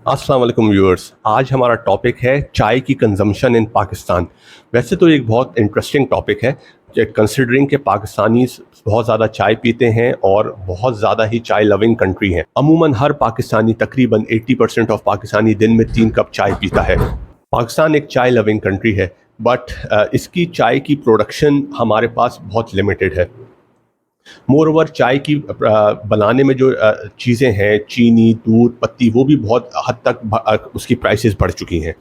अस्सलाम वालेकुम व्यूअर्स। आज हमारा टॉपिक है चाय की कंजम्पशन इन पाकिस्तान। वैसे तो एक बहुत इंटरेस्टिंग टॉपिक है कंसिडरिंग कि पाकिस्तानी बहुत ज़्यादा चाय पीते हैं और बहुत ज़्यादा ही चाय लविंग कंट्री है। अमूमन हर पाकिस्तानी तकरीबन 80% ऑफ पाकिस्तानी दिन में 3 कप चाय पीता है। पाकिस्तान एक चाय लविंग कंट्री है बट इसकी चाय की प्रोडक्शन हमारे पास बहुत लिमिटेड है। मोर ओवर चाय की बनाने में जो चीज़ें हैं, चीनी, दूध, पत्ती, वो भी बहुत हद तक उसकी प्राइसेस बढ़ चुकी हैं।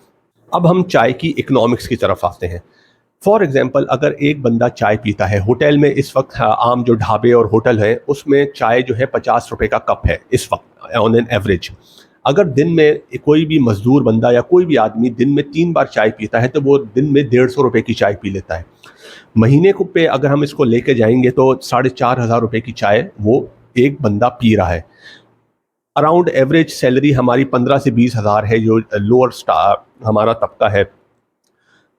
अब हम चाय की इकोनॉमिक्स की तरफ आते हैं। फॉर एग्जांपल, अगर एक बंदा चाय पीता है होटल में, इस वक्त आम जो ढाबे और होटल हैं उसमें चाय जो है 50 रुपए का कप है इस वक्त ऑन एन एवरेज। अगर दिन में कोई भी मजदूर बंदा या कोई भी आदमी दिन में 3 बार चाय पीता है तो वो दिन में 150 रुपए की चाय पी लेता है। महीने को पे अगर हम इसको लेके जाएंगे तो 4,500 रुपए की चाय वो एक बंदा पी रहा है। अराउंड एवरेज सैलरी हमारी 15 से 20 हज़ार है। जो लोअर स्टार हमारा तबका है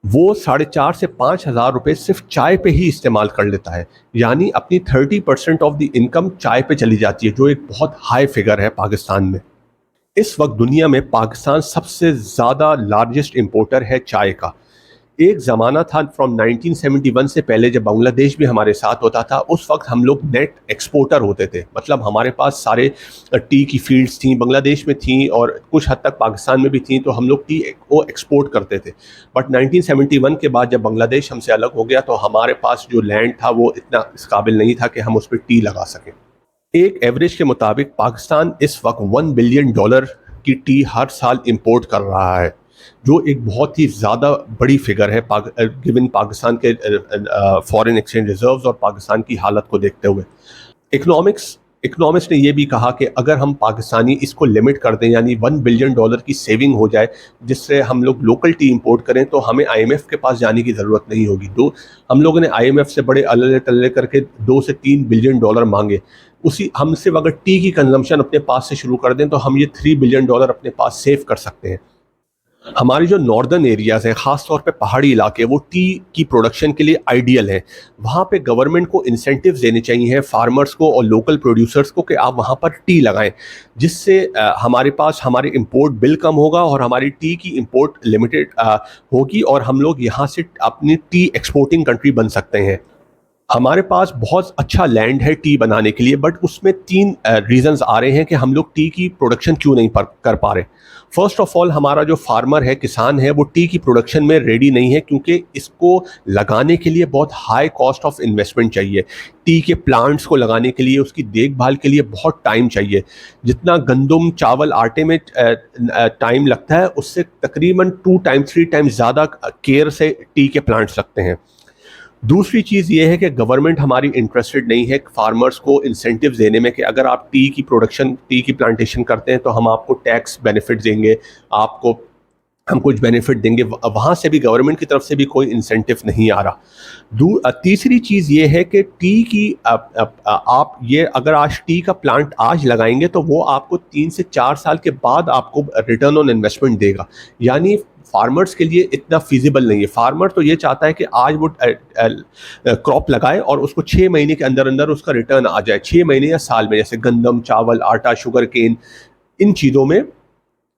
वो 4,500 से 5,000 रुपये सिर्फ चाय पे ही इस्तेमाल कर लेता है। यानी अपनी 30% ऑफ द इनकम चाय पे चली जाती है, जो एक बहुत हाई फिगर है पाकिस्तान में। इस वक्त दुनिया में पाकिस्तान सबसे ज़्यादा लार्जेस्ट इंपोर्टर है चाय का। एक ज़माना था फ्रॉम 1971 से पहले जब बांग्लादेश भी हमारे साथ होता था, उस वक्त हम लोग नेट एक्सपोर्टर होते थे। मतलब हमारे पास सारे टी की फील्ड्स थी, बांग्लादेश में थी और कुछ हद तक पाकिस्तान में भी थी, तो हम लोग टी को एक्सपोर्ट करते थे। बट 1971 के बाद जब बांग्लादेश हमसे अलग हो गया तो हमारे पास जो लैंड था वो इतना इस काबिल नहीं था कि हम उस पर टी लगा सकें। एक एवरेज के मुताबिक पाकिस्तान इस वक्त $1 बिलियन की टी हर साल इंपोर्ट कर रहा है, जो एक बहुत ही ज़्यादा बड़ी फिगर है गिवन पाकिस्तान के फॉरेन एक्सचेंज रिजर्व्स और पाकिस्तान की हालत को देखते हुए। इकोनॉमिस्ट ने यह भी कहा कि अगर हम पाकिस्तानी इसको लिमिट कर दें, यानी $1 बिलियन की सेविंग हो जाए, जिससे हम लोग लोकल टी इंपोर्ट करें, तो हमें IMF के पास जाने की ज़रूरत नहीं होगी। हम लोगों ने IMF से बड़े अल्ले तल्ले करके $2 से $3 बिलियन मांगे। उसी हम सिर्फ अगर टी की कंजम्पशन अपने पास से शुरू कर दें तो हम ये $3 बिलियन अपने पास सेव कर सकते हैं। हमारे जो नॉर्दर्न एरियाज़ हैं, ख़ास तौर पे पहाड़ी इलाके, वो टी की प्रोडक्शन के लिए आइडियल हैं। वहाँ पे गवर्नमेंट को इंसेंटिव्स देने चाहिए फार्मर्स को और लोकल प्रोड्यूसर्स को कि आप वहाँ पर टी लगाएं, जिससे हमारे पास हमारे इंपोर्ट बिल कम होगा और हमारी टी की इंपोर्ट लिमिटेड होगी और हम लोग यहाँ से अपनी टी एक्सपोर्टिंग कंट्री बन सकते हैं। हमारे पास बहुत अच्छा लैंड है टी बनाने के लिए, बट उसमें 3 रीजंस आ रहे हैं कि हम लोग टी की प्रोडक्शन क्यों नहीं कर पा रहे। फर्स्ट ऑफ ऑल, हमारा जो फार्मर है, किसान है, वो टी की प्रोडक्शन में रेडी नहीं है, क्योंकि इसको लगाने के लिए बहुत हाई कॉस्ट ऑफ इन्वेस्टमेंट चाहिए। टी के प्लांट्स को लगाने के लिए, उसकी देखभाल के लिए बहुत टाइम चाहिए। जितना गंदम, चावल, आटे में टाइम लगता है, उससे तकरीबन 2 टाइम्स 3 टाइम्स ज़्यादा केयर से टी के प्लांट्स लगते हैं। दूसरी चीज़ ये है कि गवर्नमेंट हमारी इंटरेस्टेड नहीं है फार्मर्स को इंसेंटिव्स देने में कि अगर आप टी की प्रोडक्शन, टी की प्लांटेशन करते हैं तो हम आपको टैक्स बेनिफिट देंगे, आपको हम कुछ बेनिफिट देंगे। वहाँ से भी गवर्नमेंट की तरफ से भी कोई इंसेंटिव नहीं आ रहा। तीसरी चीज़ ये है कि टी की आप ये अगर आज टी का प्लांट आज लगाएंगे तो वो आपको 3 से 4 साल के बाद आपको रिटर्न ऑन इन्वेस्टमेंट देगा। यानी फार्मर्स के लिए इतना फिजिबल नहीं है। फार्मर तो ये चाहता है कि आज वो क्रॉप लगाए और उसको 6 महीने के अंदर अंदर उसका रिटर्न आ जाए, 6 महीने या साल में। जैसे गंदम, चावल, आटा, शुगर केन, इन चीज़ों में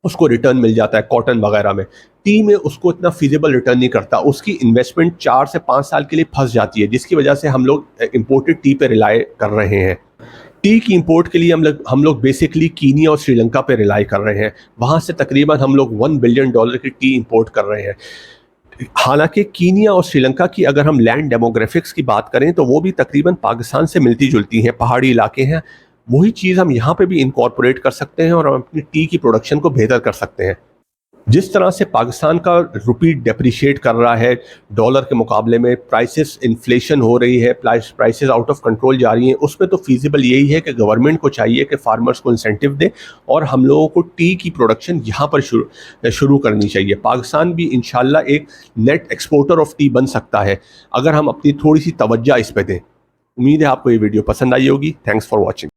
उसको रिटर्न मिल जाता है, कॉटन वगैरह में। टी में उसको इतना फिजिबल रिटर्न नहीं करता, उसकी इन्वेस्टमेंट 4 से 5 साल के लिए फंस जाती है, जिसकी वजह से हम लोग इम्पोर्टेड टी पे रिलाई कर रहे हैं। टी की इंपोर्ट के लिए हम लोग बेसिकली कीनिया और श्रीलंका पे रिलाई कर रहे हैं। वहाँ से तकरीबन हम लोग $1 बिलियन की टी इंपोर्ट कर रहे हैं। हालांकि कीनिया और श्रीलंका की अगर हम लैंड डेमोग्राफिक्स की बात करें तो वो भी तकरीबन पाकिस्तान से मिलती जुलती हैं, पहाड़ी इलाके हैं। वही चीज़ हम यहाँ पे भी इनकॉर्पोरेट कर सकते हैं और हम अपनी टी की प्रोडक्शन को बेहतर कर सकते हैं। जिस तरह से पाकिस्तान का रुपी डेप्रिशिएट कर रहा है डॉलर के मुकाबले में, प्राइसेस इन्फ्लेशन हो रही है, प्राइसेस आउट ऑफ कंट्रोल जा रही हैं, उसमें तो फीजिबल यही है कि गवर्नमेंट को चाहिए कि फार्मर्स को इंसेंटिव दे और हम लोगों को टी की प्रोडक्शन यहाँ पर शुरू करनी चाहिए। पाकिस्तान भी इंशाल्लाह एक नेट एक्सपोर्टर ऑफ टी बन सकता है अगर हम अपनी थोड़ी सी तवज्जो इस पर दें। उम्मीद है आपको ये वीडियो पसंद आई होगी। Thanks for watching.